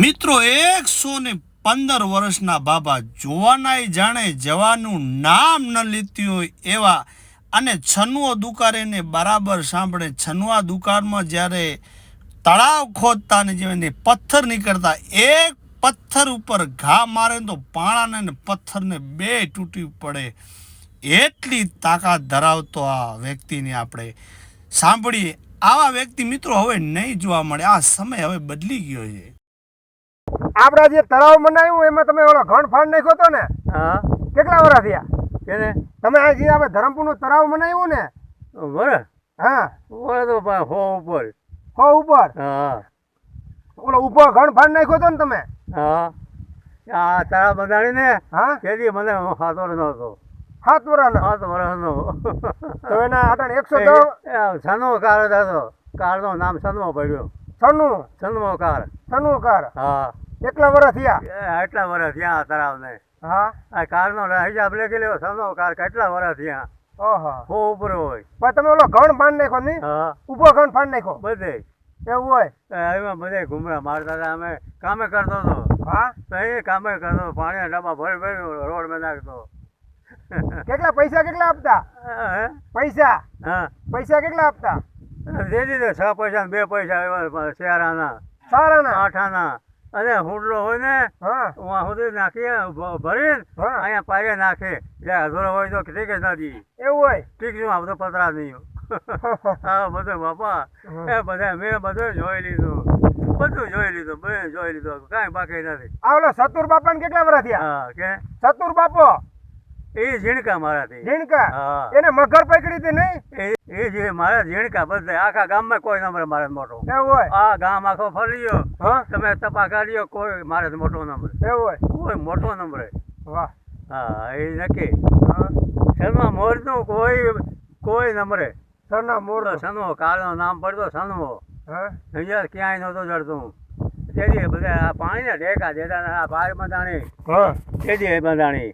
મિત્રો 115 વર્ષના બાબા જોવાનાય જાણે જવાનું નામ ન લીધું હોય એવા અને છન્નુઓ દુકારેને બરાબર સાંભળે. છન્નુઆ દુકાનમાં જ્યારે તળાવ ખોદતા ને જેને પથ્થર નીકળતા એક પથ્થર ઉપર ઘા મારે તો પાણાને ને પથ્થરને બે તૂટી પડે એટલી તાકાત ધરાવતો આ વ્યક્તિને આપણે સાંભળીએ. આવા વ્યક્તિ મિત્રો હવે નહીં જોવા મળે. આ સમય હવે બદલી ગયો છે. આપડા જે તળાવ બનાવ્યું એમાં તમે ઓલો ઘણ ફાડ નાખ્યો હતો ને? હા. કેટલા વર્ષ થયા કેને તમે આ જે આપણે ધરમપુર નું તળાવ બનાવ્યું ને? બરે હા, બરે તો હો ઉપર. હો ઉપર? હા ઓલો ઉપર ઘણ ફાડ નાખ્યો હતો ને તમે? હા. આ તારા બંધાણી ને હા, કેદી મને 7 વર્ષ નો હતો. 7 વર્ષનો? 7 વર્ષનો. તો એના આટણ 110 સનવો કાર હતો. કાર નું નામ સનવો પડ્યો. સનવો કાર. હા, કેટલા વર્ષ થયા? એટલા વર્ષ થયા તળાવ ને. હા, આ કાર નો હિસાબ લેખી લેવો. સનવો કાર કેટલા વર્ષ થયા? ઓહો. હો ઉપર હોય. પણ તમે ઓલો ઘણ ફાડ નાખ્યો નહીં? હા. ઉપર ઘણ ફાડ નાખ્યો બધે એવું હોય? એમાં બધે ઘુમરા મારતા હતા. અમે કામે કરતો હતો. હા, તો એ કામે કરતો. પાણીના ડબ્બા ભરી ભરી રોડ માં નાખતો. કેટલા પૈસા કેટલા આપતા? હે? પૈસા કેટલા આપતા? દે દીધો 6 પૈસા 2 પૈસા એવા શેરાના સારાના? 8 આના. અને હુંડલો હોય ને હા, ઉहाँ સુધી નાખીએ ભરીને હા. અહીંયા પાયે નાખે. એટલે અધૂરો હોય તો ઠીક જ નથી. એવું હોય? ઠીક શું આ બધો પતરા નહીં. હા બધું બાપા એ બધા મેં બધું જોઈ લીધું. બધું જોઈ લીધું. મેં જોઈ લીધું. કાંઈ બાકી નથી. આ ઓલો સતુર બાપાને કેટલા વર્ષ થયા? હા કે સતુર બાપો એ ઝીણકા મારાથી. ઝીણકા? હા. એને મગર પકડી હતી નહીં? એ જે મારા ઝીણકા બધા આખા ગામમાં કોઈ નંબર મારે મોટો. એવું હોય? આ ગામ આખો ફર્યો. હા, તમે તપા કાઢ્યો કોઈ મારે મોટો નંબર. એવું હોય? કોઈ મોટો નંબર. વાહ. હા એ નક્કી. હા, સનવા મોરનું કોઈ નંબરે. સરના મોર. સનવો કાળનો નામ પડતો સનવો. હા, અહીંયા ક્યાંય નહોતો ચડતું. તેથી બધા આ પાણીના ઢેકા દેતા આ ભાર બંધાણી. હા, તેથી બંધાણી.